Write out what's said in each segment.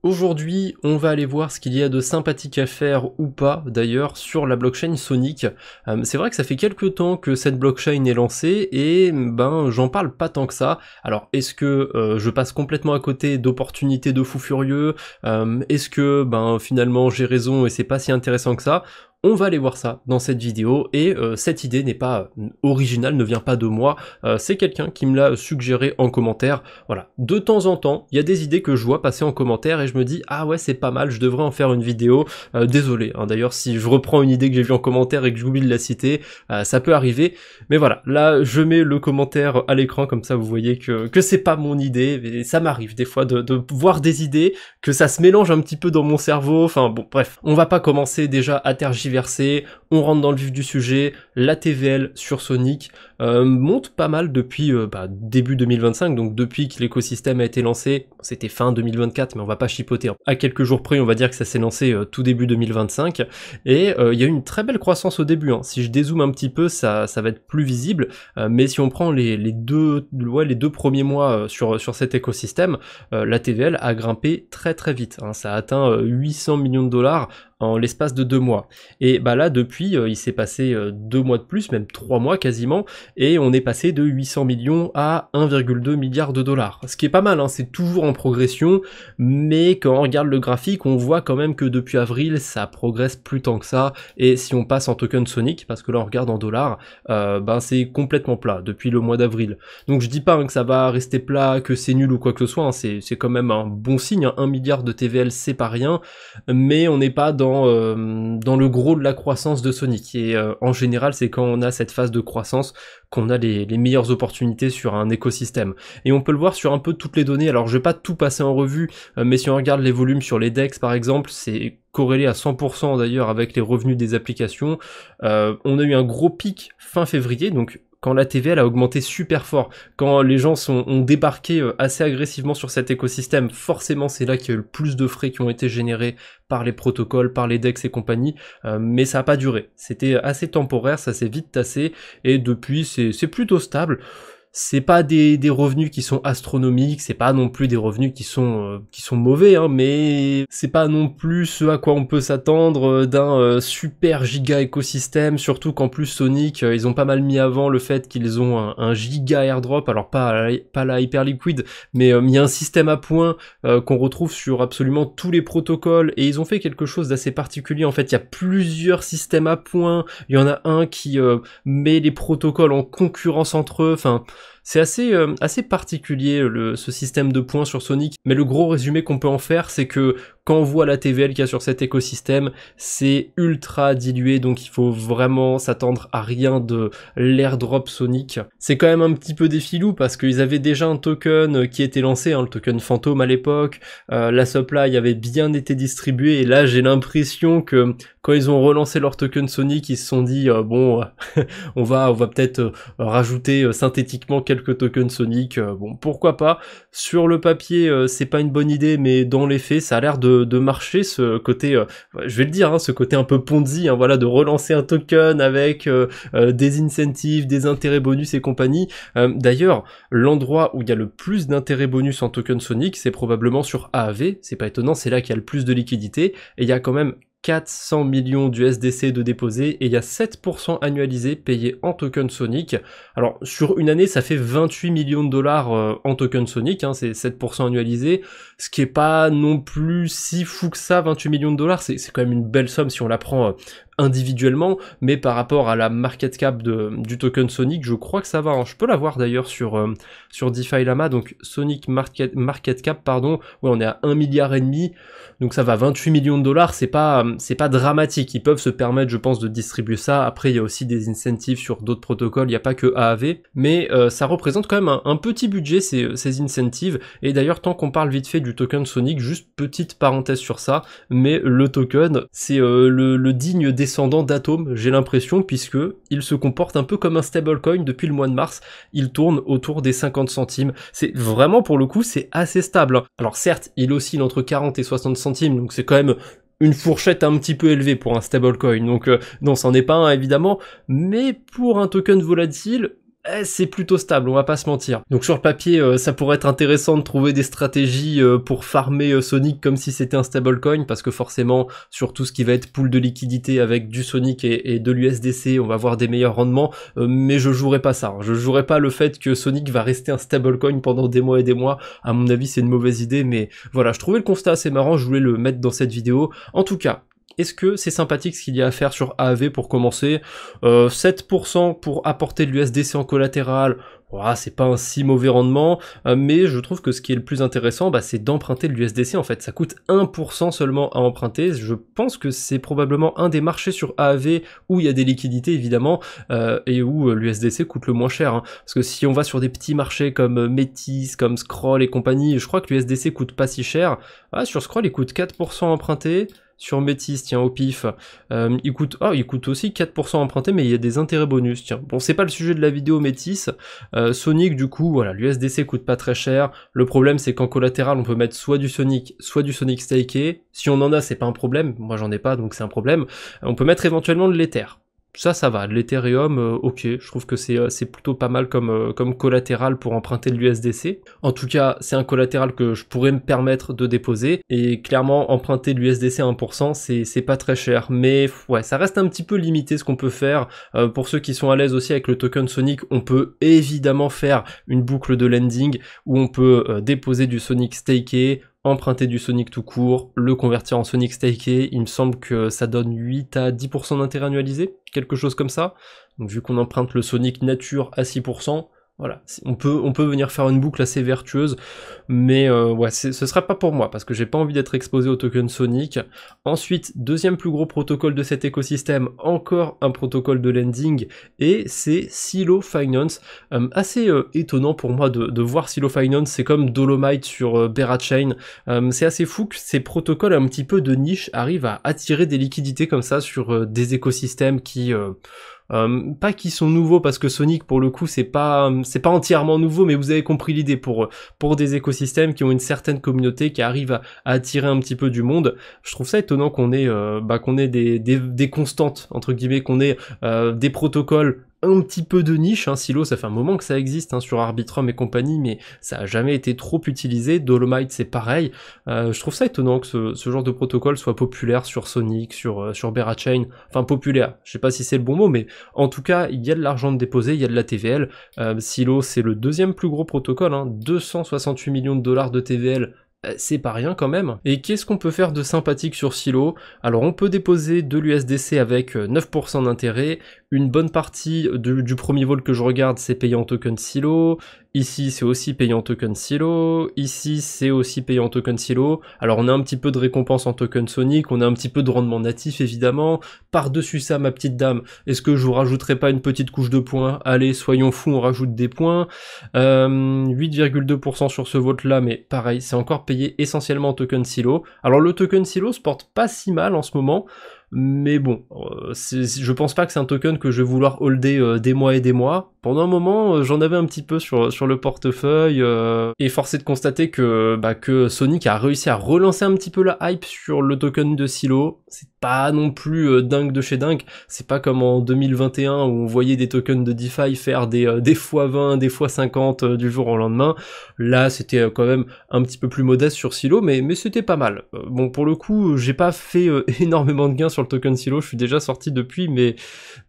Aujourd'hui, on va aller voir ce qu'il y a de sympathique à faire ou pas, d'ailleurs, sur la blockchain Sonic. C'est vrai que ça fait quelques temps que cette blockchain est lancée et ben j'en parle pas tant que ça. Alors est-ce que je passe complètement à côté d'opportunités de fou furieux? Est-ce que ben finalement j'ai raison et c'est pas si intéressant que ça? On va aller voir ça dans cette vidéo et cette idée n'est pas originale, ne vient pas de moi, c'est quelqu'un qui me l'a suggéré en commentaire. Voilà, de temps en temps, il y a des idées que je vois passer en commentaire et je me dis ah ouais c'est pas mal, je devrais en faire une vidéo. Désolé, hein, d'ailleurs si je reprends une idée que j'ai vue en commentaire et que j'oublie de la citer, ça peut arriver. Mais voilà, là je mets le commentaire à l'écran comme ça vous voyez que c'est pas mon idée. Et ça m'arrive des fois de voir des idées, que ça se mélange un petit peu dans mon cerveau. Enfin bon bref, on va pas commencer déjà à tergiverser. On rentre dans le vif du sujet. La TVL sur Sonic monte pas mal depuis début 2025, donc depuis que l'écosystème a été lancé. C'était fin 2024, mais on va pas chipoter. À quelques jours près, on va dire que ça s'est lancé tout début 2025, et il y a eu une très belle croissance au début. Hein. Si je dézoome un petit peu, ça va être plus visible, mais si on prend les deux premiers mois sur cet écosystème, la TVL a grimpé très très vite. Hein. Ça a atteint 800 millions de dollars en l'espace de 2 mois. Et bah là, depuis, il s'est passé 2 mois de plus, même 3 mois quasiment, et on est passé de 800 millions à 1,2 milliard de dollars. Ce qui est pas mal, hein, c'est toujours en progression, mais quand on regarde le graphique, on voit quand même que depuis avril, ça progresse plus tant que ça, et si on passe en token Sonic, parce que là on regarde en dollars, c'est complètement plat depuis le mois d'avril. Donc je dis pas hein, que ça va rester plat, que c'est nul ou quoi que ce soit, hein, c'est quand même un bon signe, hein, 1 milliard de TVL c'est pas rien, mais on n'est pas dans le gros de la croissance de Sonic, et en général c'est quand on a cette phase de croissance qu'on a les meilleures opportunités sur un écosystème. Et on peut le voir sur un peu toutes les données, alors je vais pas tout passer en revue, mais si on regarde les volumes sur les DEX par exemple, c'est corrélé à 100% d'ailleurs avec les revenus des applications. On a eu un gros pic fin février, donc quand la TVL a augmenté super fort, quand les gens ont débarqué assez agressivement sur cet écosystème, forcément c'est là qu'il y a eu le plus de frais qui ont été générés par les protocoles, par les DEX et compagnie, mais ça n'a pas duré. C'était assez temporaire, ça s'est vite tassé, et depuis c'est plutôt stable. C'est pas des revenus qui sont astronomiques, c'est pas non plus des revenus qui sont mauvais, hein, mais c'est pas non plus ce à quoi on peut s'attendre d'un super giga écosystème, surtout qu'en plus Sonic, ils ont pas mal mis avant le fait qu'ils ont un giga airdrop, alors pas la Hyperliquid, mais il y a un système à points qu'on retrouve sur absolument tous les protocoles, et ils ont fait quelque chose d'assez particulier. En fait, il y a plusieurs systèmes à points, il y en a un qui met les protocoles en concurrence entre eux, enfin c'est assez particulier ce système de points sur Sonic, mais le gros résumé qu'on peut en faire, c'est que quand on voit la TVL qu'il y a sur cet écosystème, c'est ultra dilué, donc il faut vraiment s'attendre à rien de l'airdrop Sonic. C'est quand même un petit peu des filous, parce qu'ils avaient déjà un token qui était lancé, hein, le token fantôme à l'époque, la supply avait bien été distribuée, et là j'ai l'impression que quand ils ont relancé leur token Sonic, ils se sont dit bon on va peut-être rajouter synthétiquement quelques tokens Sonic, bon pourquoi pas. Sur le papier c'est pas une bonne idée, mais dans les faits ça a l'air de marcher, ce côté je vais le dire, hein, ce côté un peu Ponzi, hein, voilà, de relancer un token avec des incentives, des intérêts bonus et compagnie. D'ailleurs l'endroit où il y a le plus d'intérêts bonus en token Sonic, c'est probablement sur AAV, c'est pas étonnant, c'est là qu'il y a le plus de liquidité, et il y a quand même 400 millions d'USDC de déposés, et il y a 7% annualisé payé en token Sonic. Alors sur une année ça fait 28 millions de dollars en token Sonic, hein, c'est 7% annualisé, ce qui est pas non plus si fou que ça. 28 millions de dollars, c'est quand même une belle somme si on la prend individuellement, mais par rapport à la market cap du token Sonic, je crois que ça va, hein. Je peux la voir d'ailleurs sur DeFi Lama, donc Sonic market cap, pardon, ouais, on est à 1,5 milliard, donc ça va, 28 millions de dollars, c'est pas dramatique, ils peuvent se permettre, je pense, de distribuer ça. Après il y a aussi des incentives sur d'autres protocoles, il n'y a pas que AAV, mais ça représente quand même un petit budget, ces incentives. Et d'ailleurs, tant qu'on parle vite fait du token Sonic, juste petite parenthèse sur ça, mais le token, c'est le digne descendant d'Atom, j'ai l'impression, puisque il se comporte un peu comme un stablecoin depuis le mois de mars, il tourne autour des 50 centimes, c'est vraiment, pour le coup, c'est assez stable, hein. Alors certes, il oscille entre 40 et 60 centimes, donc c'est quand même une fourchette un petit peu élevée pour un stablecoin, donc non, c'en est pas un évidemment, mais pour un token volatile, c'est plutôt stable, on va pas se mentir. Donc sur le papier, ça pourrait être intéressant de trouver des stratégies pour farmer Sonic comme si c'était un stablecoin, parce que forcément, sur tout ce qui va être pool de liquidité avec du Sonic et de l'USDC, on va avoir des meilleurs rendements, mais je jouerai pas ça. Je jouerai pas le fait que Sonic va rester un stablecoin pendant des mois et des mois. À mon avis, c'est une mauvaise idée, mais voilà, je trouvais le constat assez marrant, je voulais le mettre dans cette vidéo. En tout cas, est-ce que c'est sympathique ce qu'il y a à faire sur AAV pour commencer? 7% pour apporter de l'USDC en collatéral, voilà, c'est pas un si mauvais rendement, mais je trouve que ce qui est le plus intéressant, bah, c'est d'emprunter de l'USDC en fait. Ça coûte 1% seulement à emprunter. Je pense que c'est probablement un des marchés sur AAV où il y a des liquidités évidemment, et où l'USDC coûte le moins cher. Hein. Parce que si on va sur des petits marchés comme Métis, comme Scroll et compagnie, je crois que l'USDC coûte pas si cher. Ah, sur Scroll, il coûte 4% emprunté. Sur Métis, tiens, au pif, il coûte aussi 4% emprunté, mais il y a des intérêts bonus, tiens. Bon, c'est pas le sujet de la vidéo Métis. Sonic, du coup, voilà, l'USDC coûte pas très cher. Le problème, c'est qu'en collatéral, on peut mettre soit du Sonic staké. Si on en a, c'est pas un problème. Moi, j'en ai pas, donc c'est un problème. On peut mettre éventuellement de l'Ether. Ça va, de l'Ethereum, ok, je trouve que c'est plutôt pas mal comme collatéral pour emprunter de l'USDC. En tout cas, c'est un collatéral que je pourrais me permettre de déposer, et clairement, emprunter de l'USDC à 1%, c'est pas très cher, mais ouais, ça reste un petit peu limité ce qu'on peut faire. Pour ceux qui sont à l'aise aussi avec le token Sonic, on peut évidemment faire une boucle de lending, où on peut déposer du Sonic staké, emprunter du Sonic tout court, le convertir en Sonic staké, il me semble que ça donne 8 à 10% d'intérêt annualisé, quelque chose comme ça. Donc vu qu'on emprunte le Sonic nature à 6%, voilà, on peut venir faire une boucle assez vertueuse, mais ouais, ce serait pas pour moi, parce que j'ai pas envie d'être exposé au token Sonic. Ensuite, deuxième plus gros protocole de cet écosystème, encore un protocole de lending, et c'est Silo Finance. Assez étonnant pour moi de voir Silo Finance, c'est comme Dolomite sur Berachain. C'est assez fou que ces protocoles un petit peu de niche arrivent à attirer des liquidités comme ça sur des écosystèmes qui... pas qui sont nouveaux, parce que Sonic pour le coup c'est pas entièrement nouveau, mais vous avez compris l'idée, pour des écosystèmes qui ont une certaine communauté, qui arrivent à attirer un petit peu du monde. Je trouve ça étonnant qu'on ait des constantes entre guillemets, qu'on ait des protocoles un petit peu de niche, hein. Silo, ça fait un moment que ça existe hein, sur Arbitrum et compagnie, mais ça a jamais été trop utilisé. Dolomite, c'est pareil. Je trouve ça étonnant que ce genre de protocole soit populaire sur Sonic, sur Berachain. Enfin, populaire, je sais pas si c'est le bon mot, mais en tout cas, il y a de l'argent de déposer, il y a de la TVL. Silo, c'est le deuxième plus gros protocole, hein, 268 millions de dollars de TVL. C'est pas rien quand même. Et qu'est-ce qu'on peut faire de sympathique sur Silo? Alors on peut déposer de l'USDC avec 9% d'intérêt, une bonne partie du premier vol que je regarde c'est payé en token Silo, ici c'est aussi payé en token Silo, ici c'est aussi payé en token Silo. Alors on a un petit peu de récompense en token Sonic, on a un petit peu de rendement natif évidemment. Par-dessus ça ma petite dame, est-ce que je vous rajouterai pas une petite couche de points? Allez, soyons fous, on rajoute des points. 8,2% sur ce vote là, mais pareil, c'est encore payé essentiellement en token Silo. Alors le token Silo se porte pas si mal en ce moment, mais bon, je pense pas que c'est un token que je vais vouloir holder des mois et des mois. Pendant un moment, j'en avais un petit peu sur le portefeuille, et force est de constater que Sonic a réussi à relancer un petit peu la hype sur le token de Silo. C'est pas non plus dingue de chez dingue, c'est pas comme en 2021 où on voyait des tokens de DeFi faire des x20, des x50 du jour au lendemain. Là, c'était quand même un petit peu plus modeste sur Silo, mais c'était pas mal. Bon, pour le coup, j'ai pas fait énormément de gains sur le token Silo, je suis déjà sorti depuis, mais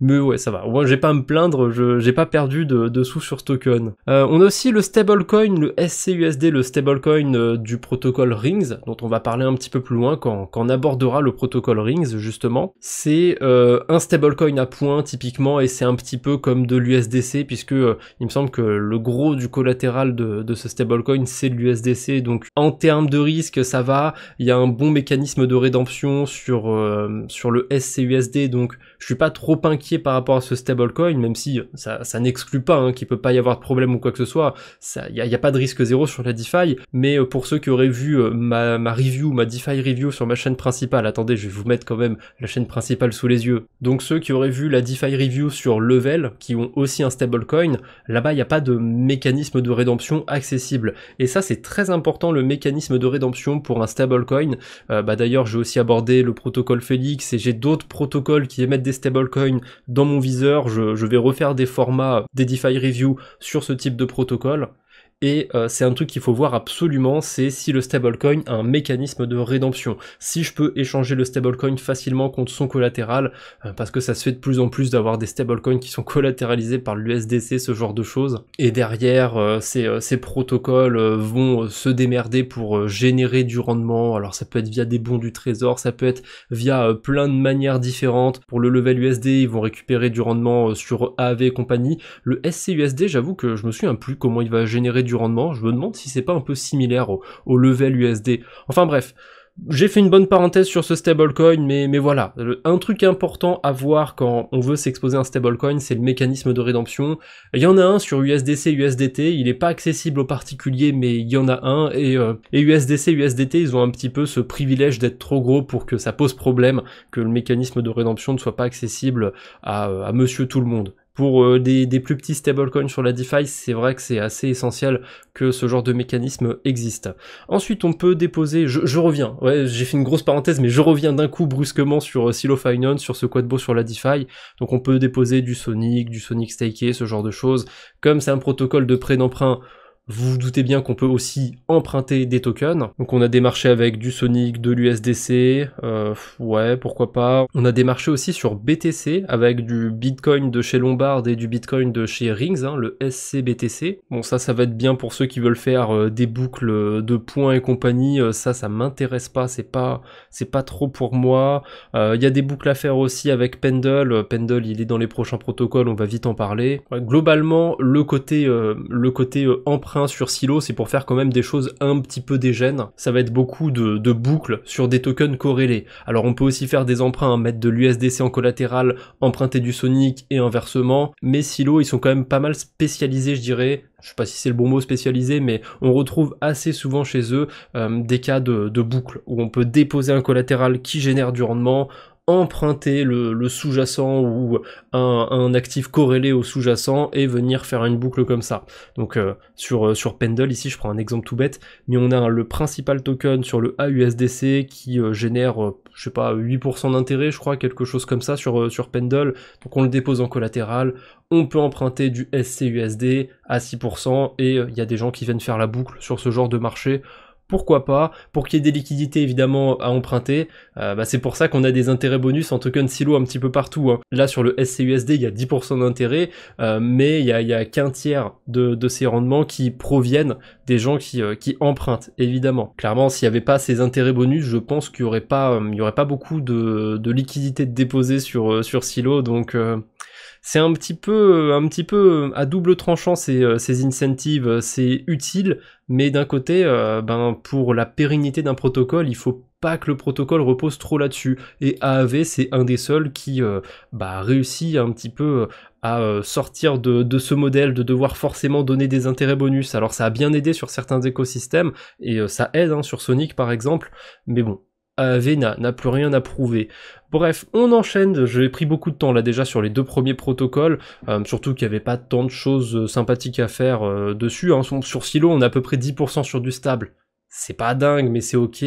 ouais, ça va. Moi, j'ai pas à me plaindre, j'ai pas perdu de sous sur ce token. On a aussi le stablecoin, le SCUSD, le stablecoin du protocole Rings, dont on va parler un petit peu plus loin quand on abordera le protocole Rings, justement. C'est un stablecoin à points, typiquement, et c'est un petit peu comme de l'USDC, puisque il me semble que le gros du collatéral de ce stablecoin, c'est de l'USDC, donc en termes de risque, ça va. Il y a un bon mécanisme de rédemption sur le SCUSD, donc je suis pas trop inquiet par rapport à ce stablecoin, même si ça n'exclut pas hein, qu'il peut pas y avoir de problème ou quoi que ce soit. Il y a pas de risque zéro sur la DeFi, mais pour ceux qui auraient vu ma DeFi review sur ma chaîne principale, attendez, je vais vous mettre quand même la chaîne principale sous les yeux. Donc ceux qui auraient vu la DeFi review sur Level, qui ont aussi un stablecoin, là-bas il n'y a pas de mécanisme de rédemption accessible. Et ça c'est très important, le mécanisme de rédemption pour un stablecoin. D'ailleurs j'ai aussi abordé le protocole Felix et j'ai d'autres protocoles qui émettent des stablecoins dans mon viseur. Je vais refaire des formats, des DeFi review sur ce type de protocole. Et c'est un truc qu'il faut voir absolument, c'est si le stablecoin a un mécanisme de rédemption. Si je peux échanger le stablecoin facilement contre son collatéral, parce que ça se fait de plus en plus d'avoir des stablecoins qui sont collatéralisés par l'USDC, ce genre de choses. Et derrière, ces protocoles vont se démerder pour générer du rendement. Alors ça peut être via des bons du trésor, ça peut être via plein de manières différentes. Pour le level USD, ils vont récupérer du rendement sur AAV et compagnie. Le SCUSD, j'avoue que je me souviens plus comment il va générer du rendement, je me demande si c'est pas un peu similaire au level USD. Enfin bref, j'ai fait une bonne parenthèse sur ce stablecoin, mais voilà, un truc important à voir quand on veut s'exposer à un stablecoin, c'est le mécanisme de rédemption. Il y en a un sur USDC, USDT, il est pas accessible aux particuliers, mais il y en a un, et USDC, USDT, ils ont un petit peu ce privilège d'être trop gros pour que ça pose problème, que le mécanisme de rédemption ne soit pas accessible à monsieur tout le monde. Pour des plus petits stablecoins sur la DeFi, c'est vrai que c'est assez essentiel que ce genre de mécanisme existe. Ensuite, on peut déposer, je reviens, ouais, j'ai fait une grosse parenthèse, mais je reviens d'un coup brusquement sur Silo Finance, sur ce Quadbo sur la DeFi. Donc on peut déposer du Sonic Staké, ce genre de choses. Comme c'est un protocole de prêt d'emprunt, vous vous doutez bien qu'on peut aussi emprunter des tokens. Donc on a des marchés avec du Sonic, de l'USDC, ouais, pourquoi pas. On a des marchés aussi sur BTC, avec du Bitcoin de chez Lombard et du Bitcoin de chez Rings, hein, le SCBTC. Bon, ça va être bien pour ceux qui veulent faire des boucles de points et compagnie. Ça m'intéresse pas, c'est pas trop pour moi. Il y a des boucles à faire aussi avec Pendle. Pendle, il est dans les prochains protocoles, on va vite en parler. Ouais, globalement, le côté emprunt sur Silo, c'est pour faire quand même des choses un petit peu dégènes. Ça va être beaucoup de boucles sur des tokens corrélés. Alors on peut aussi faire des emprunts, mettre de l'USDC en collatéral, emprunter du Sonic et inversement, mais Silo, ils sont quand même pas mal spécialisés, je dirais. Je sais pas si c'est le bon mot spécialisé, mais on retrouve assez souvent chez eux des cas de boucles, où on peut déposer un collatéral qui génère du rendement, emprunter le sous-jacent ou un actif corrélé au sous-jacent et venir faire une boucle comme ça. Donc sur Pendle, ici je prends un exemple tout bête, mais on a le principal token sur le AUSDC qui génère, je sais pas, 8% d'intérêt, je crois, quelque chose comme ça sur Pendle. Donc on le dépose en collatéral, on peut emprunter du SCUSD à 6% et il y a des gens qui viennent faire la boucle sur ce genre de marché. Pourquoi pas, pour qu'il y ait des liquidités évidemment à emprunter, c'est pour ça qu'on a des intérêts bonus en token Silo un petit peu partout, hein. Là sur le SCUSD il y a 10% d'intérêt, mais il y a qu'un tiers de ces rendements qui proviennent des gens qui empruntent, évidemment. Clairement, s'il n'y avait pas ces intérêts bonus, je pense qu'il n'y aurait pas beaucoup de liquidités de déposer sur Silo, donc c'est un petit peu à double tranchant ces incentives, c'est utile, mais d'un côté, pour la pérennité d'un protocole, il faut pas que le protocole repose trop là-dessus. Et AAV, c'est un des seuls qui réussit un petit peu à sortir de ce modèle de devoir forcément donner des intérêts bonus. Alors ça a bien aidé sur certains écosystèmes, et ça aide sur Sonic par exemple, mais bon, AAV n'a plus rien à prouver. Bref, on enchaîne, j'ai pris beaucoup de temps là déjà sur les deux premiers protocoles, surtout qu'il n'y avait pas tant de choses sympathiques à faire dessus, hein. Sur Silo on a à peu près 10% sur du stable. C'est pas dingue, mais c'est ok.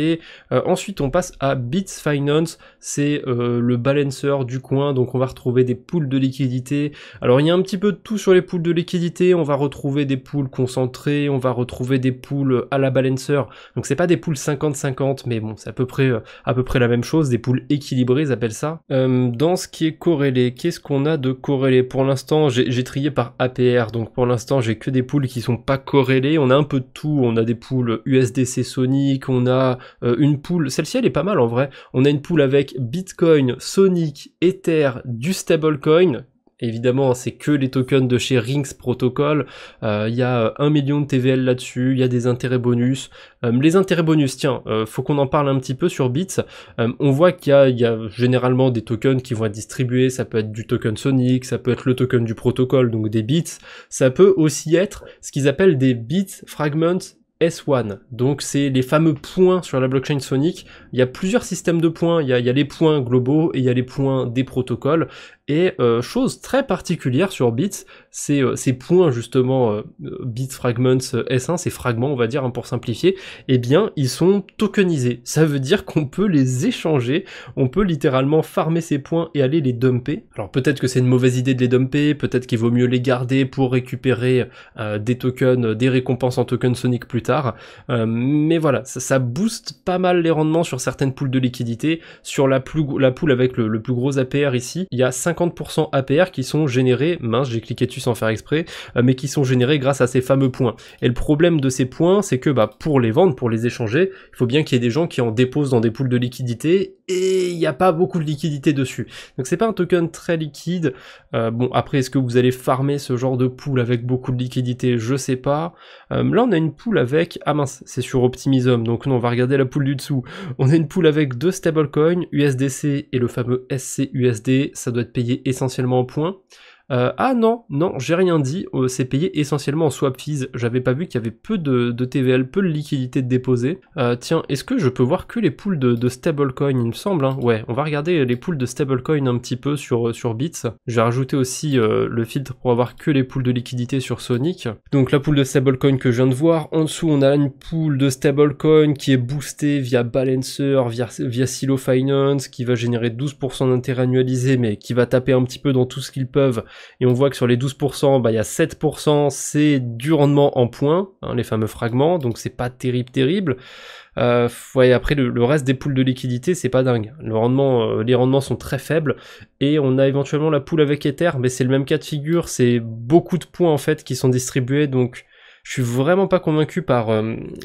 Ensuite, on passe à Bits Finance, c'est le balancer du coin, donc on va retrouver des pools de liquidité. Alors, il y a un petit peu de tout sur les pools de liquidité, on va retrouver des pools concentrés, on va retrouver des pools à la balancer, donc c'est pas des pools 50-50, mais bon, c'est à peu près la même chose, des pools équilibrés, ils appellent ça. Dans ce qui est corrélé, qu'est-ce qu'on a de corrélé? Pour l'instant, j'ai trié par APR, donc pour l'instant, j'ai que des pools qui sont pas corrélés, on a un peu de tout, on a des pools USDC Sonic, on a une pool, celle-ci elle est pas mal en vrai, on a une pool avec Bitcoin, Sonic, Ether, du stablecoin. Évidemment, c'est que les tokens de chez Rings Protocol. Il y a 1 million de TVL là-dessus, il y a des intérêts bonus. Les intérêts bonus, tiens, faut qu'on en parle un petit peu sur Bits. On voit qu'il y a généralement des tokens qui vont être distribués, ça peut être du token Sonic, ça peut être le token du protocole, donc des bits. Ça peut aussi être ce qu'ils appellent des bits fragments S1. Donc c'est les fameux points sur la blockchain Sonic. Il y a plusieurs systèmes de points, il y a les points globaux et il y a les points des protocoles. Et chose très particulière sur Bits, c'est ces points justement Bits Fragments S1, ces fragments on va dire hein, pour simplifier, eh bien ils sont tokenisés. Ça veut dire qu'on peut les échanger, on peut littéralement farmer ces points et aller les dumper. Alors peut-être que c'est une mauvaise idée de les dumper, peut-être qu'il vaut mieux les garder pour récupérer des tokens, des récompenses en tokens Sonic plus tard, mais voilà, ça booste pas mal les rendements sur certaines poules de liquidité. Sur la pool avec le plus gros APR ici, il y a 50% APR qui sont générés, mince j'ai cliqué dessus sans faire exprès, mais qui sont générés grâce à ces fameux points. Et le problème de ces points, c'est que pour les vendre, pour les échanger, il faut bien qu'il y ait des gens qui en déposent dans des poules de liquidité, et il n'y a pas beaucoup de liquidité dessus. Donc c'est pas un token très liquide. Bon après est-ce que vous allez farmer ce genre de pool avec beaucoup de liquidité? Je sais pas. Là on a une pool avec, ah mince c'est sur Optimism, donc non on va regarder la pool du dessous. On a une pool avec deux stablecoins, USDC et le fameux SCUSD, ça doit être payé essentiellement en points. Ah non, j'ai rien dit, c'est payé essentiellement en swap fees, j'avais pas vu qu'il y avait peu de TVL, peu de liquidité de déposer. Tiens, est-ce que je peux voir que les pools de stablecoin, il me semble, hein. Ouais, on va regarder les pools de stablecoin un petit peu sur Bits. Je vais rajouter aussi le filtre pour avoir que les pools de liquidité sur Sonic. Donc la pool de stablecoin que je viens de voir, en dessous on a une pool de stablecoin qui est boostée via Balancer, via Silo Finance, qui va générer 12% d'intérêt annualisé, mais qui va taper un petit peu dans tout ce qu'ils peuvent. Et on voit que sur les 12%, il y a 7%, c'est du rendement en points, hein, les fameux fragments, donc c'est pas terrible. Ouais, après le reste des poules de liquidité, c'est pas dingue. Les rendements sont très faibles, et on a éventuellement la pool avec Ether, mais c'est le même cas de figure, c'est beaucoup de points en fait qui sont distribués, donc je suis vraiment pas convaincu par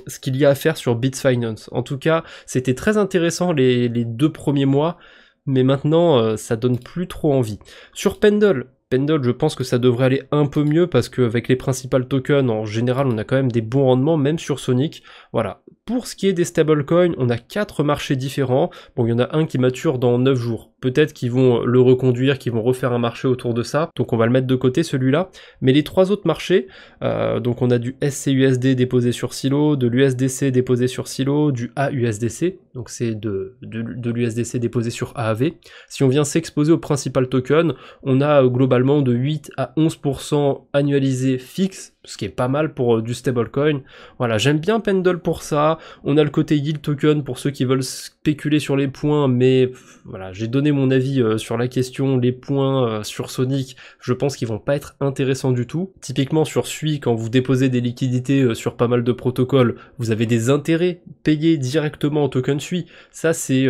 ce qu'il y a à faire sur Bits Finance. En tout cas, c'était très intéressant les 2 premiers mois, mais maintenant ça donne plus trop envie. Sur Pendle, je pense que ça devrait aller un peu mieux parce qu'avec les principales tokens, en général, on a quand même des bons rendements, même sur Sonic. Voilà. Pour ce qui est des stablecoins, on a 4 marchés différents. Bon, il y en a un qui mature dans 9 jours. Peut-être qu'ils vont le reconduire, qu'ils vont refaire un marché autour de ça. Donc on va le mettre de côté, celui-là. Mais les 3 autres marchés, donc on a du SCUSD déposé sur Silo, de l'USDC déposé sur Silo, du AUSDC, donc c'est de l'USDC déposé sur AAV. Si on vient s'exposer au principal token, on a globalement de 8 à 11% annualisé fixe, ce qui est pas mal pour du stablecoin. Voilà, j'aime bien Pendle pour ça. On a le côté yield token pour ceux qui veulent spéculer sur les points, mais voilà, j'ai donné mon avis sur la question. Les points sur Sonic, je pense qu'ils vont pas être intéressants du tout. Typiquement sur Sui, quand vous déposez des liquidités sur pas mal de protocoles, vous avez des intérêts payés directement en token Sui. Ça c'est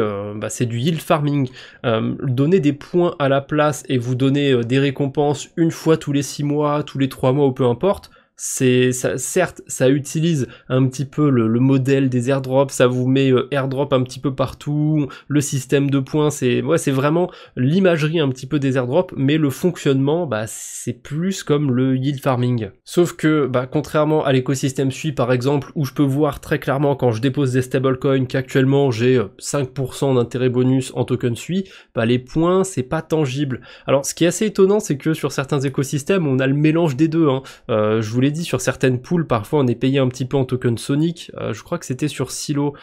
du yield farming. Donner des points à la place et vous donner des récompenses une fois tous les 6 mois, tous les 3 mois ou peu importe, certes, ça utilise un petit peu le modèle des airdrops, ça vous met airdrop un petit peu partout, le système de points, c'est vraiment l'imagerie un petit peu des airdrops, mais le fonctionnement, c'est plus comme le yield farming. Sauf que, contrairement à l'écosystème Sui par exemple, où je peux voir très clairement quand je dépose des stablecoins qu'actuellement j'ai 5% d'intérêt bonus en token Sui, les points, c'est pas tangible. Alors, ce qui est assez étonnant, c'est que sur certains écosystèmes, on a le mélange des deux, hein. Je vous l'ai dit, sur certaines pools, parfois on est payé un petit peu en token Sonic, je crois que c'était sur Silo.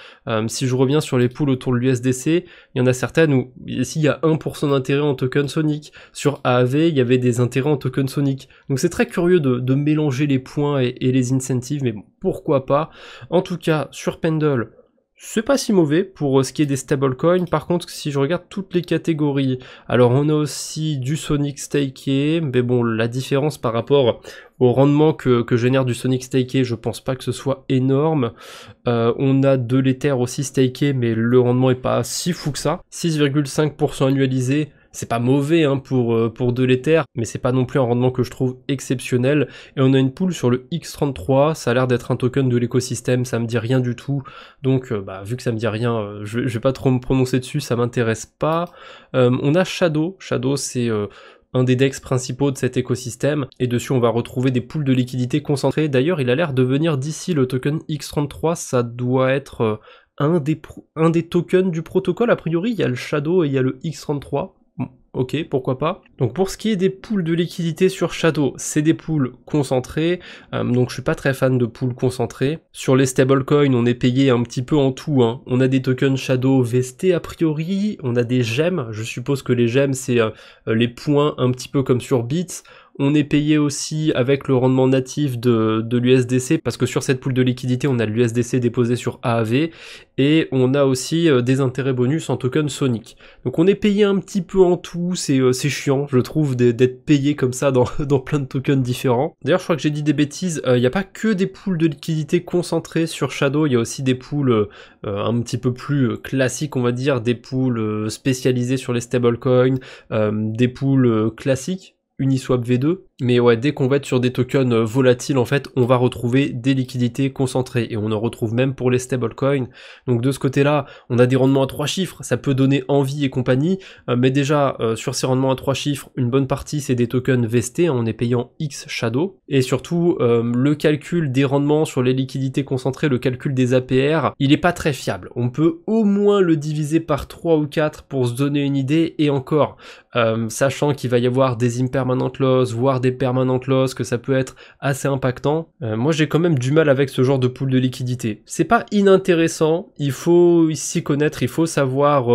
Si je reviens sur les pools autour de l'USDC, il y en a certaines où ici il y a 1% d'intérêt en token Sonic, sur AAV il y avait des intérêts en token Sonic, donc c'est très curieux de mélanger les points et les incentives, mais bon, pourquoi pas. En tout cas, sur Pendle, c'est pas si mauvais pour ce qui est des stablecoins. Par contre, si je regarde toutes les catégories, alors on a aussi du Sonic staké, mais bon, la différence par rapport au rendement que génère du Sonic staké, je pense pas que ce soit énorme. On a de l'Ether aussi staké, mais le rendement est pas si fou que ça. 6,5% annualisé. C'est pas mauvais hein, pour de l'Ether, mais c'est pas non plus un rendement que je trouve exceptionnel. Et on a une pool sur le X33, ça a l'air d'être un token de l'écosystème, ça me dit rien du tout. Donc vu que ça me dit rien, je vais pas trop me prononcer dessus, ça m'intéresse pas. On a Shadow c'est un des DEX principaux de cet écosystème, et dessus on va retrouver des pools de liquidités concentrées. D'ailleurs il a l'air de venir d'ici, le token X33, ça doit être un des tokens du protocole. A priori il y a le Shadow et il y a le X33. Bon, ok, pourquoi pas. Donc pour ce qui est des pools de liquidité sur Shadow, c'est des pools concentrés, donc je suis pas très fan de pools concentrés. Sur les stablecoins, on est payé un petit peu en tout, hein. On a des tokens Shadow vestés a priori, on a des gemmes, je suppose que les gemmes c'est les points un petit peu comme sur Bits. On est payé aussi avec le rendement natif de l'USDC, parce que sur cette pool de liquidité, on a l'USDC déposé sur AAV, et on a aussi des intérêts bonus en token Sonic. Donc on est payé un petit peu en tout, c'est chiant, je trouve, d'être payé comme ça dans plein de tokens différents. D'ailleurs, je crois que j'ai dit des bêtises, il n'y a pas que des pools de liquidité concentrés sur Shadow, il y a aussi des pools un petit peu plus classiques, on va dire, des pools spécialisés sur les stablecoins, des pools classiques, Uniswap V2, mais ouais, dès qu'on va être sur des tokens volatiles, en fait, on va retrouver des liquidités concentrées, et on en retrouve même pour les stablecoins. Donc de ce côté-là, on a des rendements à 3 chiffres, ça peut donner envie et compagnie, mais déjà, sur ces rendements à 3 chiffres, une bonne partie c'est des tokens vestés, on est payant X Shadow, et surtout, le calcul des rendements sur les liquidités concentrées, le calcul des APR, il est pas très fiable. On peut au moins le diviser par 3 ou 4 pour se donner une idée, et encore, sachant qu'il va y avoir des impermanent loss, voire des permanent loss, que ça peut être assez impactant, moi j'ai quand même du mal avec ce genre de pool de liquidité. C'est pas inintéressant, il faut s'y connaître, il faut savoir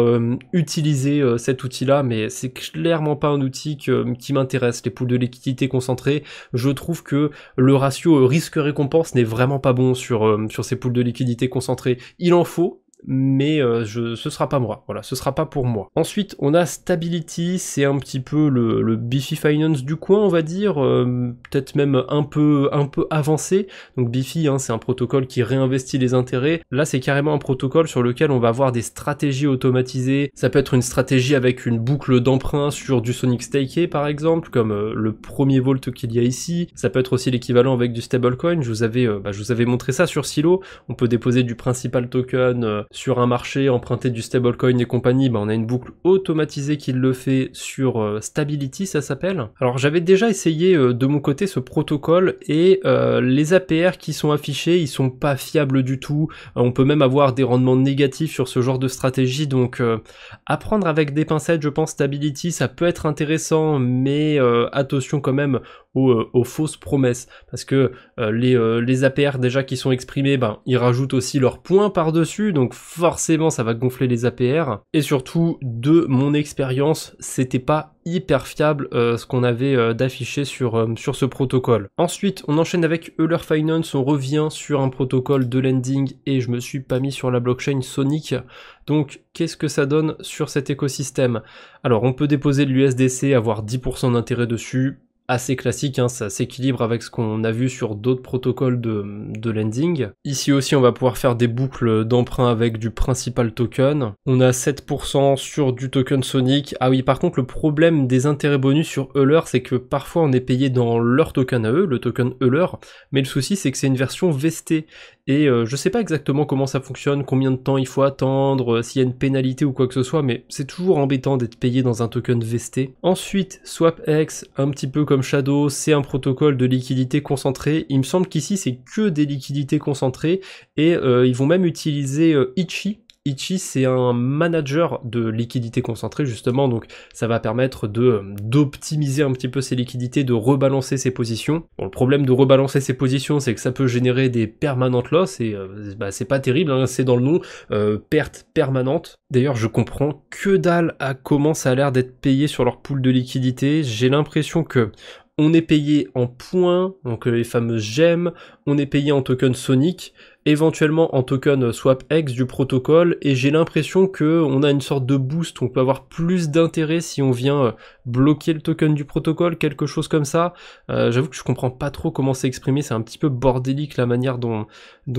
utiliser cet outil-là, mais c'est clairement pas un outil qui m'intéresse. Les pools de liquidité concentrés, je trouve que le ratio risque-récompense n'est vraiment pas bon sur ces pools de liquidité concentrés. Il en faut, mais ce sera pas moi, voilà, ce sera pas pour moi. Ensuite, on a Stability, c'est un petit peu le Biffy Finance du coin, on va dire, peut-être même un peu avancé. Donc Biffy, hein, c'est un protocole qui réinvestit les intérêts. Là, c'est carrément un protocole sur lequel on va avoir des stratégies automatisées. Ça peut être une stratégie avec une boucle d'emprunt sur du Sonic Staké, par exemple, comme le premier Vault qu'il y a ici. Ça peut être aussi l'équivalent avec du stablecoin. Je vous avais montré ça sur Silo. On peut déposer du principal token sur un marché, emprunter du stablecoin et compagnie, on a une boucle automatisée qui le fait sur Stability, ça s'appelle. Alors j'avais déjà essayé de mon côté ce protocole, et les APR qui sont affichés, ils sont pas fiables du tout. On peut même avoir des rendements négatifs sur ce genre de stratégie, donc à prendre avec des pincettes, je pense. Stability, ça peut être intéressant, mais attention quand même aux fausses promesses, parce que les APR déjà qui sont exprimés, ils rajoutent aussi leurs points par-dessus, donc forcément ça va gonfler les APR, et surtout, de mon expérience, c'était pas hyper fiable ce qu'on avait d'affiché sur ce protocole. Ensuite, on enchaîne avec Euler Finance, on revient sur un protocole de lending, et je me suis pas mis sur la blockchain Sonic. Donc, qu'est-ce que ça donne sur cet écosystème? Alors, on peut déposer de l'USDC, avoir 10% d'intérêt dessus, assez classique, hein, ça s'équilibre avec ce qu'on a vu sur d'autres protocoles de lending. Ici aussi, on va pouvoir faire des boucles d'emprunt avec du principal token. On a 7% sur du token Sonic. Ah oui, par contre, le problème des intérêts bonus sur Euler, c'est que parfois on est payé dans leur token à eux, le token Euler, mais le souci, c'est que c'est une version vestée. Et je sais pas exactement comment ça fonctionne, combien de temps il faut attendre, s'il y a une pénalité ou quoi que ce soit, mais c'est toujours embêtant d'être payé dans un token vesté. Ensuite, SwapX, un petit peu comme Shadow, c'est un protocole de liquidité concentrée. Il me semble qu'ici, c'est que des liquidités concentrées, et ils vont même utiliser Ichi. Ichi, c'est un manager de liquidité concentrée, justement, donc ça va permettre d'optimiser un petit peu ses liquidités, de rebalancer ses positions. Bon, le problème de rebalancer ses positions, c'est que ça peut générer des permanent loss, et c'est pas terrible, hein, c'est dans le nom, perte permanente. D'ailleurs, je comprends que dalle à comment ça a l'air d'être payé sur leur pool de liquidité. J'ai l'impression que on est payé en points, donc les fameuses gemmes, on est payé en token Sonic, éventuellement en token SwapX du protocole, et j'ai l'impression que on a une sorte de boost, on peut avoir plus d'intérêt si on vient bloquer le token du protocole, quelque chose comme ça. J'avoue que je comprends pas trop comment c'est exprimé, c'est un petit peu bordélique la manière dont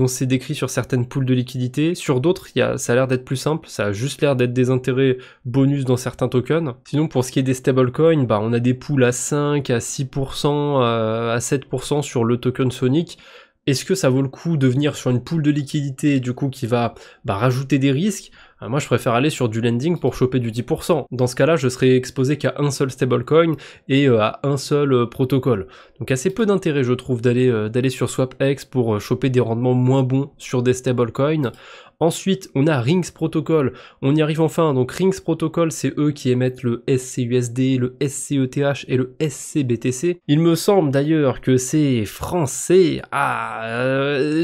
c'est décrit sur certaines pools de liquidité. Sur d'autres, ça a l'air d'être plus simple, ça a juste l'air d'être des intérêts bonus dans certains tokens. Sinon, pour ce qui est des stablecoins, on a des pools à 5, à 6%, à 7% sur le token Sonic. Est-ce que ça vaut le coup de venir sur une pool de liquidité du coup qui va rajouter des risques? Moi je préfère aller sur du lending pour choper du 10%. Dans ce cas-là, je serai exposé qu'à un seul stablecoin et à un seul protocole. Donc assez peu d'intérêt je trouve d'aller sur SwapX pour choper des rendements moins bons sur des stablecoins. Ensuite, on a Rings Protocol, on y arrive enfin. Donc Rings Protocol, c'est eux qui émettent le SCUSD, le SCETH et le SCBTC. Il me semble d'ailleurs que c'est français.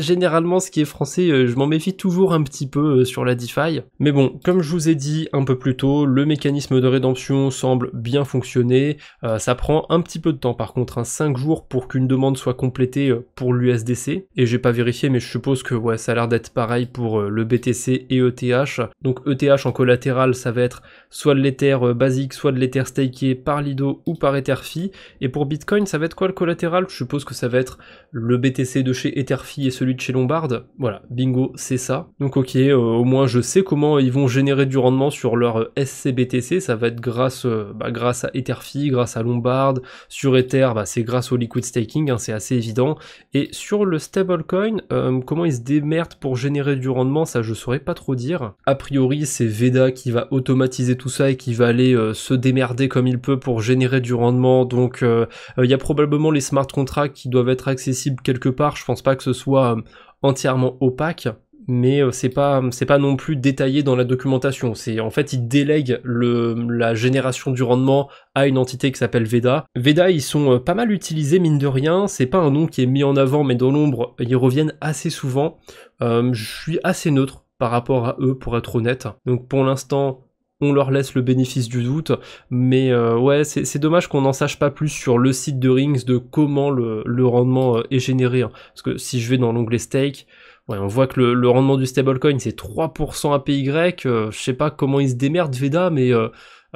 Généralement, ce qui est français, je m'en méfie toujours un petit peu sur la DeFi. Mais bon, comme je vous ai dit un peu plus tôt, le mécanisme de rédemption semble bien fonctionner. Ça prend un petit peu de temps par contre, 5 jours pour qu'une demande soit complétée pour l'USDC. Et j'ai pas vérifié, mais je suppose que ouais, ça a l'air d'être pareil pour le BTC et ETH. Donc ETH en collatéral, ça va être soit de l'Ether basique, soit de l'Ether staké par Lido ou par Etherfi. Et pour Bitcoin, ça va être quoi le collatéral? Je suppose que ça va être le BTC de chez Etherfi et celui de chez Lombard. Voilà, bingo, c'est ça. Donc ok, au moins je sais comment ils vont générer du rendement sur leur SCBTC. Ça va être grâce à Etherfi, grâce à Lombard. Sur Ether, c'est grâce au liquid staking, c'est assez évident. Et sur le stablecoin, comment ils se démerdent pour générer du rendement, ça je saurais pas trop dire. A priori, c'est Veda qui va automatiser tout ça et qui va aller se démerder comme il peut pour générer du rendement. Donc il y a probablement les smart contracts qui doivent être accessibles quelque part. Je pense pas que ce soit entièrement opaque, mais c'est pas non plus détaillé dans la documentation. C'est en fait ils délèguent la génération du rendement à une entité qui s'appelle Veda. Veda, ils sont pas mal utilisés mine de rien. C'est pas un nom qui est mis en avant, mais dans l'ombre ils reviennent assez souvent. Je suis assez neutre par rapport à eux pour être honnête. Donc pour l'instant, on leur laisse le bénéfice du doute, mais ouais, c'est dommage qu'on n'en sache pas plus sur le site de Rings de comment le rendement est généré. Parce que si je vais dans l'onglet stake, ouais, on voit que le rendement du stablecoin c'est 3% APY, je sais pas comment ils se démerdent Veda, mais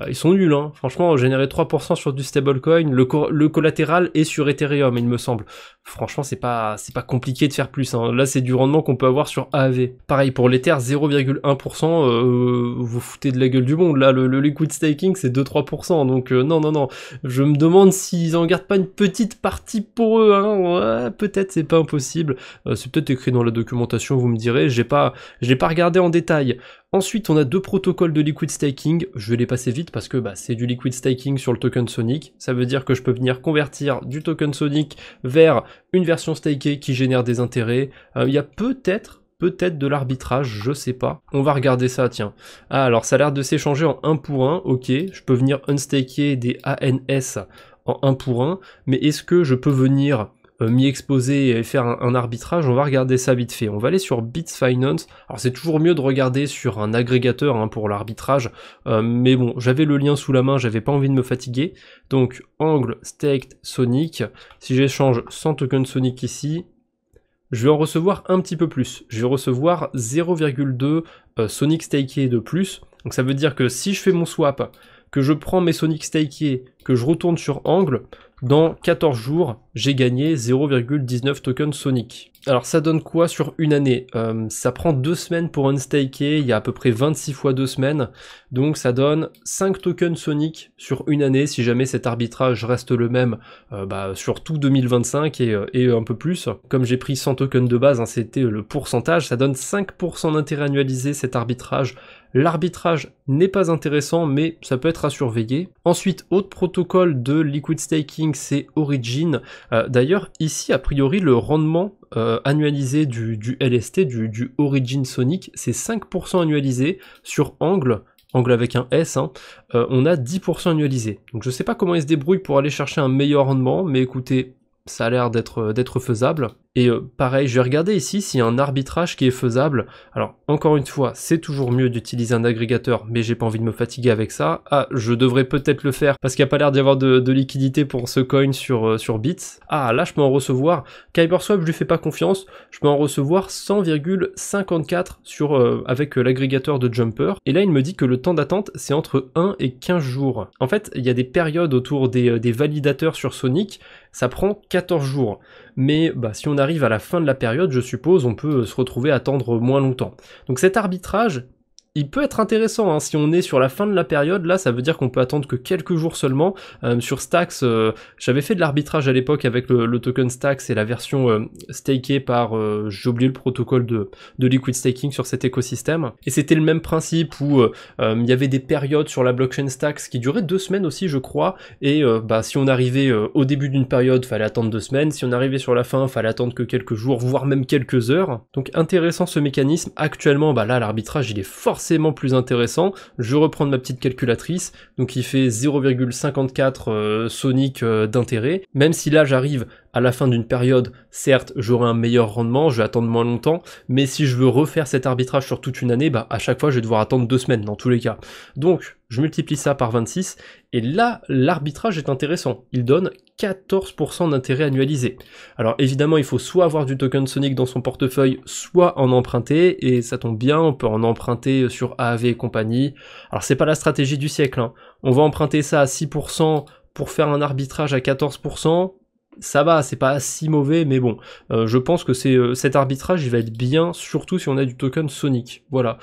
ils sont nuls, hein. Franchement, générer 3% sur du stablecoin, le collatéral est sur Ethereum, il me semble. Franchement, c'est pas compliqué de faire plus, hein. Là, c'est du rendement qu'on peut avoir sur AAV. Pareil, pour l'Ether, 0,1%, vous foutez de la gueule du monde. Là, le liquid staking, c'est 2-3%, donc non. Je me demande s'ils en gardent pas une petite partie pour eux, hein. Ouais, peut-être, c'est pas impossible. C'est peut-être écrit dans la documentation, vous me direz. J'ai pas regardé en détail. Ensuite, on a 2 protocoles de liquid staking. Je vais les passer vite parce que c'est du liquid staking sur le token Sonic. Ça veut dire que je peux venir convertir du token Sonic vers une version stakée qui génère des intérêts. Il y a peut-être de l'arbitrage, je sais pas. On va regarder ça, tiens. Alors ça a l'air de s'échanger en 1 pour 1, ok. Je peux venir unstaker des ANS en 1 pour 1, mais est-ce que je peux venir m'y exposer et faire un arbitrage? On va regarder ça vite fait. On va aller sur Bits Finance. Alors c'est toujours mieux de regarder sur un agrégateur pour l'arbitrage, mais bon, j'avais le lien sous la main, j'avais pas envie de me fatiguer. Donc Angle Staked Sonic, si j'échange 100 tokens Sonic ici, je vais en recevoir un petit peu plus. Je vais recevoir 0,2 Sonic staked de plus. Donc ça veut dire que si je fais mon swap, que je prends mes Sonic staked, que je retourne sur Angle, dans 14 jours, j'ai gagné 0,19 tokens Sonic. Alors ça donne quoi sur une année? Ça prend 2 semaines pour unstaker, il y a à peu près 26 fois 2 semaines, donc ça donne 5 tokens Sonic sur une année, si jamais cet arbitrage reste le même sur tout 2025 et un peu plus. Comme j'ai pris 100 tokens de base, c'était le pourcentage, ça donne 5% d'intérêt annualisé cet arbitrage. L'arbitrage n'est pas intéressant, mais ça peut être à surveiller. Ensuite, autre protocole de liquid staking, c'est Origin. D'ailleurs, ici, a priori, le rendement annualisé du LST, du Origin Sonic, c'est 5% annualisé sur Angle avec un S, on a 10% annualisé. Donc je sais pas comment ils se débrouillent pour aller chercher un meilleur rendement, mais écoutez, ça a l'air d'être faisable. Et pareil, je vais regarder ici s'il y a un arbitrage qui est faisable. Alors, encore une fois, c'est toujours mieux d'utiliser un agrégateur, mais j'ai pas envie de me fatiguer avec ça. Ah, je devrais peut-être le faire, parce qu'il n'y a pas l'air d'y avoir de liquidité pour ce coin sur Bits. Ah, là, je peux en recevoir. KyberSwap, je lui fais pas confiance. Je peux en recevoir 100,54 avec l'agrégateur de Jumper. Et là, il me dit que le temps d'attente, c'est entre 1 et 15 jours. En fait, il y a des périodes autour des validateurs sur Sonic. Ça prend 14 jours. Mais si on arrive à la fin de la période, je suppose, on peut se retrouver à attendre moins longtemps. Donc cet arbitrage, il peut être intéressant, hein. Si on est sur la fin de la période, là, ça veut dire qu'on peut attendre que quelques jours seulement. Sur Stacks, j'avais fait de l'arbitrage à l'époque avec le token Stacks et la version stakée par, j'ai oublié le protocole de liquid staking sur cet écosystème. Et c'était le même principe où il y avait des périodes sur la blockchain Stacks qui duraient 2 semaines aussi, je crois. Et si on arrivait au début d'une période, fallait attendre 2 semaines. Si on arrivait sur la fin, fallait attendre que quelques jours, voire même quelques heures. Donc intéressant ce mécanisme. Actuellement, là, l'arbitrage, il est forcément plus intéressant. Je reprends ma petite calculatrice, donc il fait 0,54 Sonic d'intérêt, même si là j'arrive à la fin d'une période, certes j'aurai un meilleur rendement, je vais attendre moins longtemps, mais si je veux refaire cet arbitrage sur toute une année, à chaque fois je vais devoir attendre 2 semaines dans tous les cas. Donc je multiplie ça par 26, et là l'arbitrage est intéressant, il donne 14% d'intérêt annualisé. Alors évidemment il faut soit avoir du token Sonic dans son portefeuille, soit en emprunter, et ça tombe bien, on peut en emprunter sur AAV et compagnie. Alors c'est pas la stratégie du siècle, hein. On va emprunter ça à 6% pour faire un arbitrage à 14%, ça va, c'est pas si mauvais, mais bon, je pense que cet arbitrage, il va être bien, surtout si on a du token Sonic, voilà.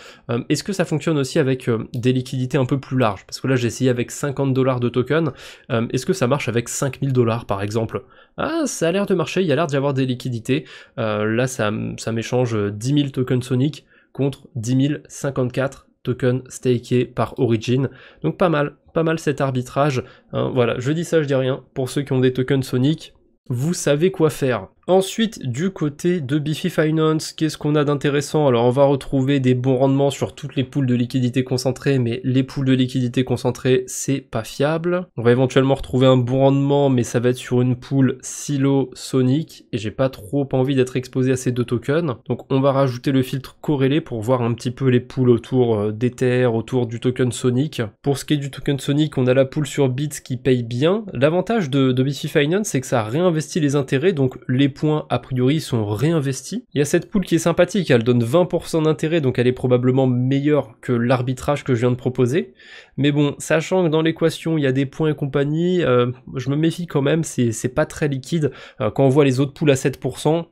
Est-ce que ça fonctionne aussi avec des liquidités un peu plus larges? Parce que là, j'ai essayé avec 50$ de token, est-ce que ça marche avec 5000$ par exemple? Ah, ça a l'air de marcher, il y a l'air d'y avoir des liquidités, là, ça m'échange 10 000 tokens Sonic contre 10 054 tokens stakés par Origin, donc pas mal cet arbitrage, hein, voilà, je dis ça, je dis rien, pour ceux qui ont des tokens Sonic, vous savez quoi faire. Ensuite, du côté de Biffy Finance, qu'est-ce qu'on a d'intéressant? Alors on va retrouver des bons rendements sur toutes les pools de liquidités concentrées, mais les pools de liquidités concentrées, c'est pas fiable. On va éventuellement retrouver un bon rendement, mais ça va être sur une pool Silo Sonic, et j'ai pas trop envie d'être exposé à ces 2 tokens. Donc on va rajouter le filtre corrélé pour voir un petit peu les pools autour d'Ether, autour du token Sonic. Pour ce qui est du token Sonic, on a la pool sur Bits qui paye bien. L'avantage de Biffy Finance, c'est que ça réinvestit les intérêts, donc les points a priori sont réinvestis. Il y a cette pool qui est sympathique, elle donne 20% d'intérêt, donc elle est probablement meilleure que l'arbitrage que je viens de proposer. Mais bon, sachant que dans l'équation il y a des points et compagnie, je me méfie quand même, c'est pas très liquide. Quand on voit les autres pools à 7%,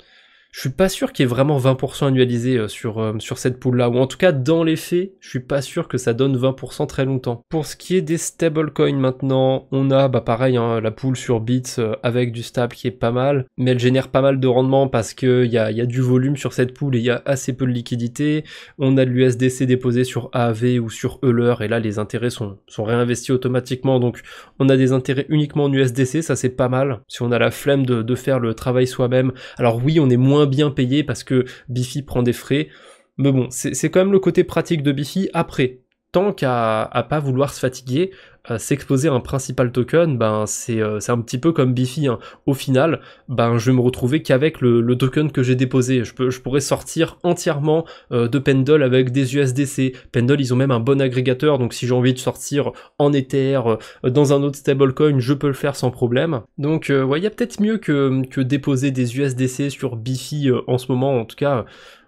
je suis pas sûr qu'il y ait vraiment 20% annualisé sur cette pool là, ou en tout cas dans les faits, je suis pas sûr que ça donne 20% très longtemps. Pour ce qui est des stablecoins maintenant, on a pareil, hein, la pool sur Bits avec du stable qui est pas mal, mais elle génère pas mal de rendement parce que il y a du volume sur cette pool et il y a assez peu de liquidité. On a de l'USDC déposé sur AAV ou sur Euler et là les intérêts sont réinvestis automatiquement, donc on a des intérêts uniquement en USDC, ça c'est pas mal. Si on a la flemme de faire le travail soi-même, alors oui on est moins bien payé parce que Biffy prend des frais, mais bon, c'est quand même le côté pratique de Biffy. Après, tant qu'à pas vouloir se fatiguer, s'exposer à un principal token, c'est un petit peu comme Biffy, hein. Au final, je vais me retrouver qu'avec le token que j'ai déposé. Je pourrais sortir entièrement de Pendle avec des USDC. Pendle, ils ont même un bon agrégateur, donc si j'ai envie de sortir en Ether, dans un autre stablecoin, je peux le faire sans problème. Donc ouais, il y a peut-être mieux que déposer des USDC sur Biffy en ce moment, en tout cas,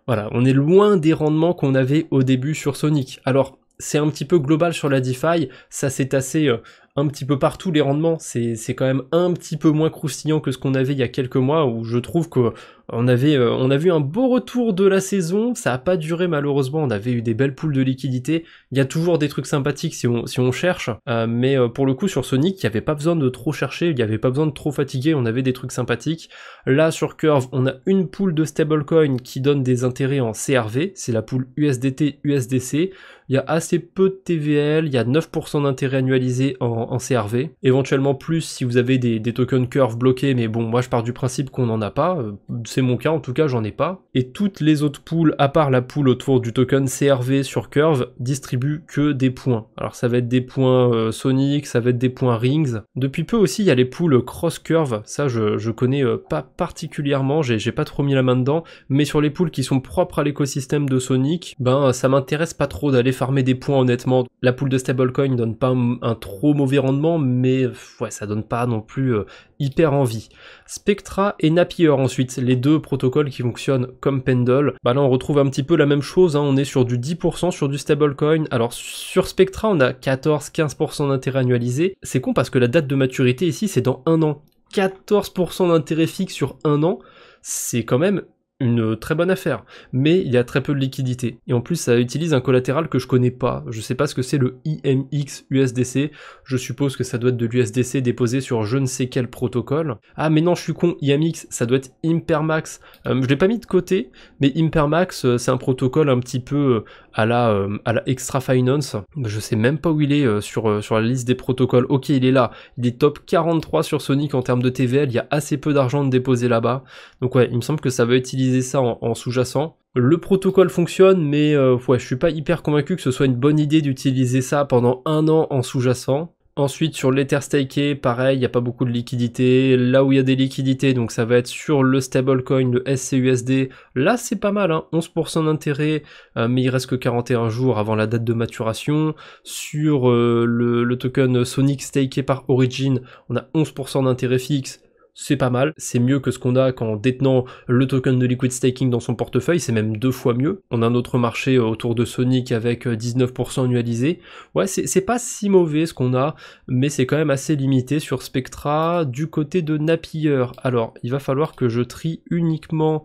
voilà, on est loin des rendements qu'on avait au début sur Sonic. Alors, c'est un petit peu global sur la DeFi, ça s'est tassé un petit peu partout les rendements, c'est quand même un petit peu moins croustillant que ce qu'on avait il y a quelques mois, où je trouve que on a vu un beau retour de la saison, ça a pas duré malheureusement, on avait eu des belles poules de liquidité, il y a toujours des trucs sympathiques si on cherche, mais pour le coup sur Sonic, il n'y avait pas besoin de trop chercher, il n'y avait pas besoin de trop fatiguer, on avait des trucs sympathiques. Là sur Curve, on a une pool de stablecoin qui donne des intérêts en CRV, c'est la pool USDT-USDC, il y a assez peu de TVL, il y a 9% d'intérêt annualisé en CRV, éventuellement plus si vous avez des tokens Curve bloqués, mais bon, moi je pars du principe qu'on n'en a pas, c'est mon cas, en tout cas j'en ai pas, et toutes les autres pools, à part la pool autour du token CRV sur Curve, distribuent que des points. Alors ça va être des points Sonic, ça va être des points Rings. Depuis peu aussi, il y a les pools Cross Curve, ça je connais pas particulièrement, j'ai pas trop mis la main dedans, mais sur les pools qui sont propres à l'écosystème de Sonic, ça m'intéresse pas trop d'aller farmer des points honnêtement. La pool de stablecoin donne pas un trop mauvais rendement, mais ouais, ça donne pas non plus hyper envie. Spectra et Napier ensuite, les deux protocoles qui fonctionnent comme Pendle. Là on retrouve un petit peu la même chose, hein, on est sur du 10% sur du stablecoin. Alors sur Spectra on a 14-15% d'intérêt annualisé. C'est con parce que la date de maturité ici c'est dans 1 an. 14% d'intérêt fixe sur 1 an, c'est quand même une très bonne affaire, mais il y a très peu de liquidité. Et en plus, ça utilise un collatéral que je connais pas. Je sais pas ce que c'est le IMX USDC. Je suppose que ça doit être de l'USDC déposé sur je ne sais quel protocole. Ah, mais non, je suis con. IMX, ça doit être Impermax. Je l'ai pas mis de côté, mais Impermax, c'est un protocole un petit peu à la Extra Finance. Je sais même pas où il est sur la liste des protocoles. Ok, il est là. Il est top 43 sur Sonic en termes de TVL. Il y a assez peu d'argent de déposer là-bas. Donc ouais, il me semble que ça va utiliser ça en sous-jacent. Le protocole fonctionne, mais ouais, je suis pas hyper convaincu que ce soit une bonne idée d'utiliser ça pendant un an en sous-jacent. Ensuite, sur l'Ether staké, pareil, il n'y a pas beaucoup de liquidités. Là où il y a des liquidités, donc ça va être sur le stablecoin, le SCUSD. Là, c'est pas mal, hein, 11% d'intérêt, mais il reste que 41 jours avant la date de maturation. Sur le token Sonic staké par Origin, on a 11% d'intérêt fixe. C'est pas mal, c'est mieux que ce qu'on a qu'en détenant le token de liquid staking dans son portefeuille, c'est même 2 fois mieux. On a un autre marché autour de Sonic avec 19% annualisé. Ouais, c'est pas si mauvais ce qu'on a, mais c'est quand même assez limité sur Spectra. Du côté de Napier, alors il va falloir que je trie uniquement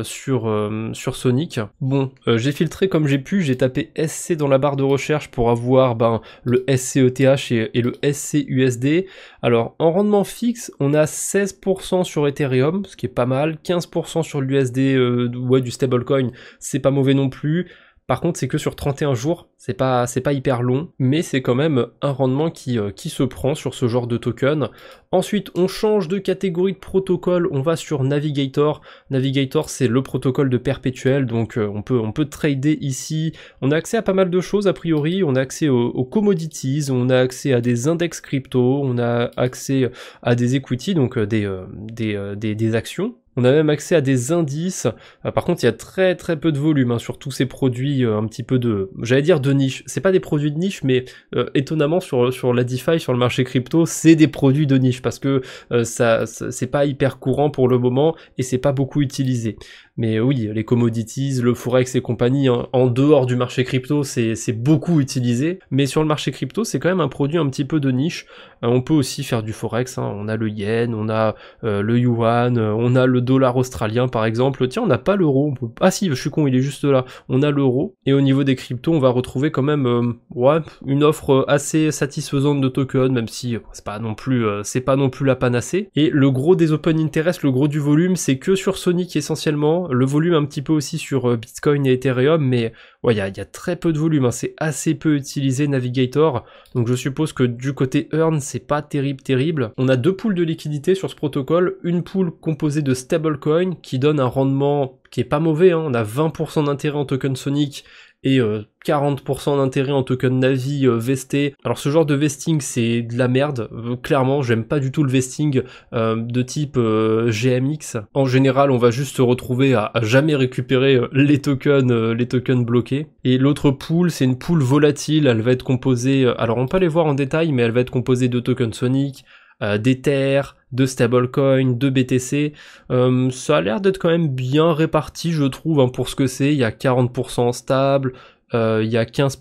sur Sonic. Bon, j'ai filtré comme j'ai pu, j'ai tapé SC dans la barre de recherche pour avoir le SCETH et le SCUSD. Alors, en rendement fixe, on a 16% sur Ethereum, ce qui est pas mal, 15% sur l'USD, ouais, du stablecoin, c'est pas mauvais non plus. Par contre, c'est que sur 31 jours, c'est pas hyper long, mais c'est quand même un rendement qui se prend sur ce genre de token. Ensuite, on change de catégorie de protocole, on va sur Navigator. Navigator, c'est le protocole de perpétuel, donc on peut trader ici. On a accès à pas mal de choses a priori, on a accès aux commodities, on a accès à des index crypto, on a accès à des equity, donc des actions. On a même accès à des indices. Par contre, il y a très peu de volume sur tous ces produits un petit peu j'allais dire de niche. C'est pas des produits de niche, mais étonnamment sur la DeFi, sur le marché crypto, c'est des produits de niche parce que ça c'est pas hyper courant pour le moment et c'est pas beaucoup utilisé. Mais oui, les commodities, le forex et compagnie, en dehors du marché crypto, c'est beaucoup utilisé. Mais sur le marché crypto, c'est quand même un produit un petit peu de niche. On peut aussi faire du forex, on a le yen, on a le yuan, on a le dollar australien par exemple. Tiens, on n'a pas l'euro. Ah si, je suis con, il est juste là. On a l'euro. Et au niveau des cryptos, on va retrouver quand même ouais, une offre assez satisfaisante de tokens, même si c'est pas non plus la panacée. Et le gros des open interest, le gros du volume, c'est que sur Sonic essentiellement. Le volume un petit peu aussi sur Bitcoin et Ethereum, mais ouais, il y a très peu de volume, c'est assez peu utilisé Navigator, donc je suppose que du côté Earn, c'est pas terrible. On a 2 pools de liquidité sur ce protocole, une pool composée de stablecoin qui donne un rendement qui est pas mauvais, on a 20% d'intérêt en token Sonic et 40% d'intérêt en token Navi vesté. Alors ce genre de vesting c'est de la merde, clairement j'aime pas du tout le vesting de type GMX. En général on va juste se retrouver à jamais récupérer les tokens bloqués. Et l'autre pool c'est une pool volatile, elle va être composée, alors on peut pas les voir en détail mais elle va être composée de tokens Sonic, d'Ether, de stablecoin, de BTC, ça a l'air d'être quand même bien réparti je trouve pour ce que c'est, il y a 40% en stable, il y a 15%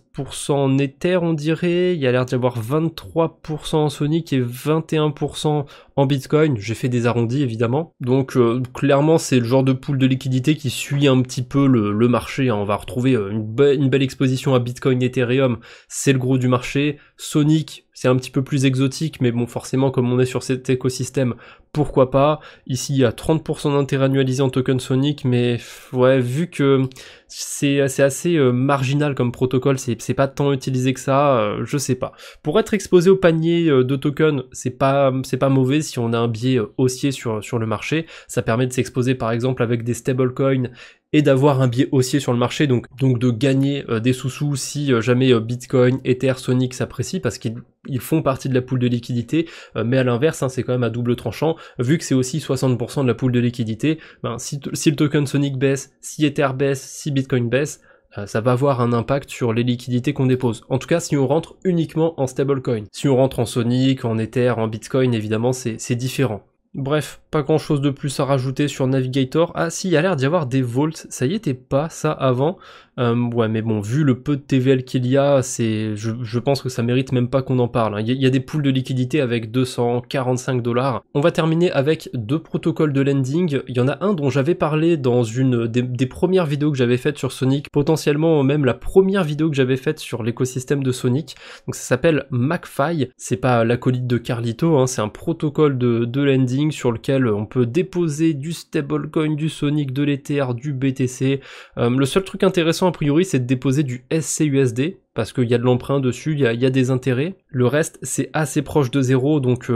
en Ether on dirait, il y a l'air d'y avoir 23% en Sonic et 21% en Bitcoin, j'ai fait des arrondis évidemment, donc clairement c'est le genre de pool de liquidité qui suit un petit peu le marché, on va retrouver une belle exposition à Bitcoin, Ethereum, c'est le gros du marché, Sonic c'est un petit peu plus exotique, mais bon forcément comme on est sur cet écosystème, pourquoi pas. Ici il y a 30% d'intérêt annualisé en token Sonic, mais ouais vu que c'est assez marginal comme protocole, c'est pas tant utilisé que ça, je sais pas. Pour être exposé au panier de tokens, c'est pas mauvais si on a un biais haussier sur le marché, ça permet de s'exposer par exemple avec des stablecoins et d'avoir un biais haussier sur le marché, donc de gagner des sous-sous si jamais Bitcoin, Ether, Sonic s'apprécient, parce qu'ils font partie de la pool de liquidité, mais à l'inverse, c'est quand même à double tranchant, vu que c'est aussi 60% de la pool de liquidité, si le token Sonic baisse, si Ether baisse, si Bitcoin baisse, ça va avoir un impact sur les liquidités qu'on dépose. En tout cas, si on rentre uniquement en stablecoin. Si on rentre en Sonic, en Ether, en Bitcoin, évidemment, c'est différent. Bref, pas grand chose de plus à rajouter sur Navigator. Ah si, il y a l'air d'y avoir des vaults, ça y était pas ça avant. Ouais mais bon, vu le peu de TVL qu'il y a, je pense que ça mérite même pas qu'on en parle, hein. Il y a des pools de liquidité avec 245 $. On va terminer avec 2 protocoles de lending. Il y en a un dont j'avais parlé dans une des premières vidéos que j'avais faites sur Sonic, potentiellement même la première vidéo que j'avais faite sur l'écosystème de Sonic. Donc ça s'appelle McFi, c'est pas l'acolyte de Carlito, hein, c'est un protocole de lending sur lequel on peut déposer du stablecoin, du Sonic, de l'Ether, du BTC. Le seul truc intéressant a priori c'est de déposer du SCUSD, parce qu'il y a de l'emprunt dessus, il y a des intérêts. Le reste, c'est assez proche de zéro, donc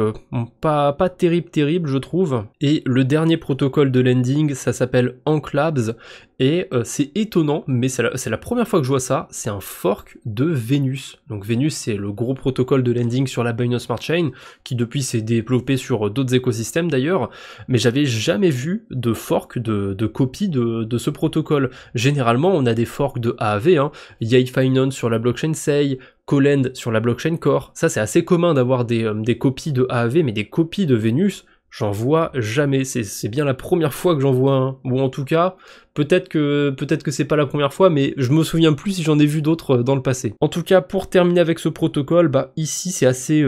pas terrible, je trouve. Et le dernier protocole de lending, ça s'appelle Anklabs, et c'est étonnant, mais c'est la première fois que je vois ça, c'est un fork de Venus. Donc Venus, c'est le gros protocole de lending sur la Binance Smart Chain, qui depuis s'est développé sur d'autres écosystèmes d'ailleurs, mais j'avais jamais vu de fork, de copie de ce protocole. Généralement, on a des forks de AAV, hein, Yay Finance sur la blockchain Sei, Colend sur la blockchain Core. Ça c'est assez commun d'avoir des copies de AAV, mais des copies de Venus, j'en vois jamais. C'est bien la première fois que j'en vois un. Ou en tout cas, peut-être que c'est pas la première fois, mais je me souviens plus si j'en ai vu d'autres dans le passé. En tout cas, pour terminer avec ce protocole, bah ici c'est assez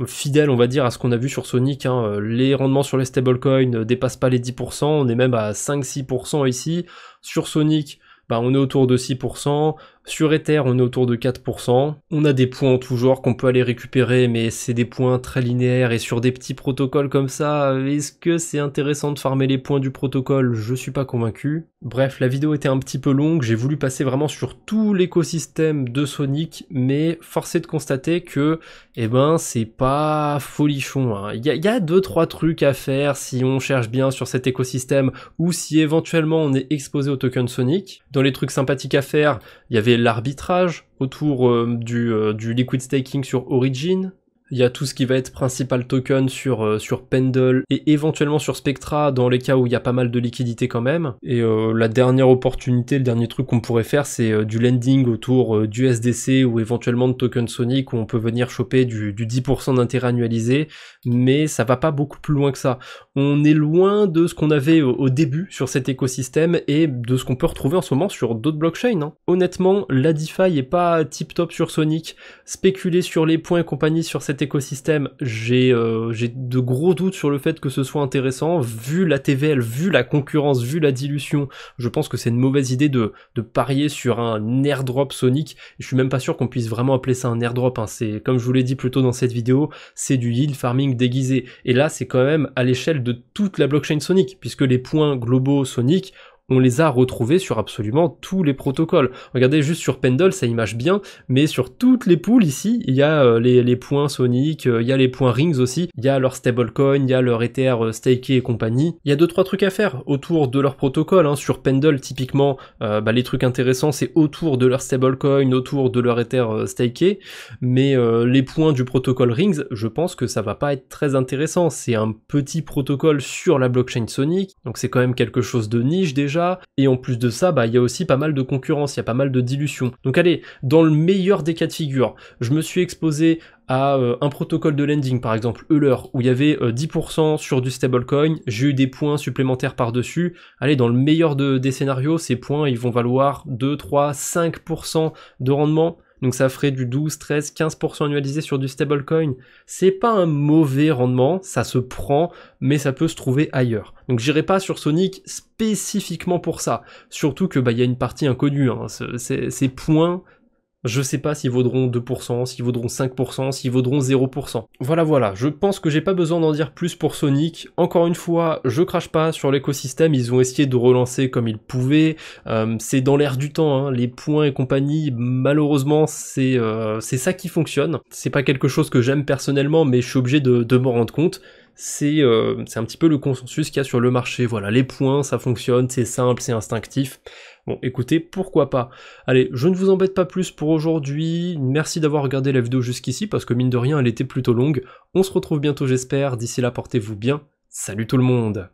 fidèle, on va dire, à ce qu'on a vu sur Sonic, hein. Les rendements sur les stablecoins ne dépassent pas les 10%, on est même à 5-6% ici. Sur Sonic, bah on est autour de 6%, sur Ether on est autour de 4%, on a des points en tout genre qu'on peut aller récupérer, mais c'est des points très linéaires, et sur des petits protocoles comme ça, est-ce que c'est intéressant de farmer les points du protocole? Je suis pas convaincu. Bref, la vidéo était un petit peu longue, j'ai voulu passer vraiment sur tout l'écosystème de Sonic, mais force est de constater que, eh ben, c'est pas folichon, hein. Il y a 2-3 trucs à faire si on cherche bien sur cet écosystème, ou si éventuellement on est exposé au token Sonic. Dans les trucs sympathiques à faire, il y avait l'arbitrage autour du liquid staking sur Origin. Il y a tout ce qui va être principal token sur Pendle et éventuellement sur Spectra dans les cas où il y a pas mal de liquidité quand même. Et la dernière opportunité, le dernier truc qu'on pourrait faire, c'est du lending autour du SDC ou éventuellement de token Sonic où on peut venir choper du 10% d'intérêt annualisé, mais ça va pas beaucoup plus loin que ça. On est loin de ce qu'on avait au début sur cet écosystème et de ce qu'on peut retrouver en ce moment sur d'autres blockchains, hein. Honnêtement, la DeFi est pas tip top sur Sonic. Spéculer sur les points et compagnie sur cet écosystème, j'ai de gros doutes sur le fait que ce soit intéressant, vu la TVL, vu la concurrence, vu la dilution. Je pense que c'est une mauvaise idée de parier sur un airdrop Sonic. Je suis même pas sûr qu'on puisse vraiment appeler ça un airdrop, hein. C'est, comme je vous l'ai dit plus tôt dans cette vidéo, c'est du yield farming déguisé. Et là, c'est quand même à l'échelle de toute la blockchain Sonic, puisque les points globaux Sonic, on les a retrouvés sur absolument tous les protocoles. Regardez juste sur Pendle, ça image bien, mais sur toutes les pools ici, il y a les points Sonic, il y a les points Rings aussi, il y a leur stablecoin, il y a leur Ether staké et compagnie. Il y a 2-3 trucs à faire autour de leur protocole, hein. Sur Pendle, typiquement, les trucs intéressants, c'est autour de leur stablecoin, autour de leur Ether staké, mais les points du protocole Rings, je pense que ça va pas être très intéressant. C'est un petit protocole sur la blockchain Sonic, donc c'est quand même quelque chose de niche déjà. Et en plus de ça, il y a aussi pas mal de concurrence, il y a pas mal de dilution. Donc allez, dans le meilleur des cas de figure, je me suis exposé à un protocole de lending, par exemple Euler, où il y avait 10% sur du stablecoin, j'ai eu des points supplémentaires par-dessus. Allez, dans le meilleur des scénarios, ces points, ils vont valoir 2, 3, 5% de rendement. Donc ça ferait du 12, 13, 15% annualisé sur du stablecoin. C'est pas un mauvais rendement, ça se prend, mais ça peut se trouver ailleurs. Donc j'irai pas sur Sonic spécifiquement pour ça. Surtout que y a une partie inconnue, hein. Ces points, je sais pas s'ils vaudront 2%, s'ils vaudront 5%, s'ils vaudront 0%. Voilà, je pense que j'ai pas besoin d'en dire plus pour Sonic. Encore une fois, je crache pas sur l'écosystème, ils ont essayé de relancer comme ils pouvaient, c'est dans l'air du temps, hein. Les points et compagnie, malheureusement, c'est ça qui fonctionne. C'est pas quelque chose que j'aime personnellement, mais je suis obligé de m'en rendre compte. C'est un petit peu le consensus qu'il y a sur le marché. Voilà, les points, ça fonctionne, c'est simple, c'est instinctif. Bon, écoutez, pourquoi pas. Allez, je ne vous embête pas plus pour aujourd'hui. Merci d'avoir regardé la vidéo jusqu'ici, parce que mine de rien, elle était plutôt longue. On se retrouve bientôt, j'espère. D'ici là, portez-vous bien. Salut tout le monde!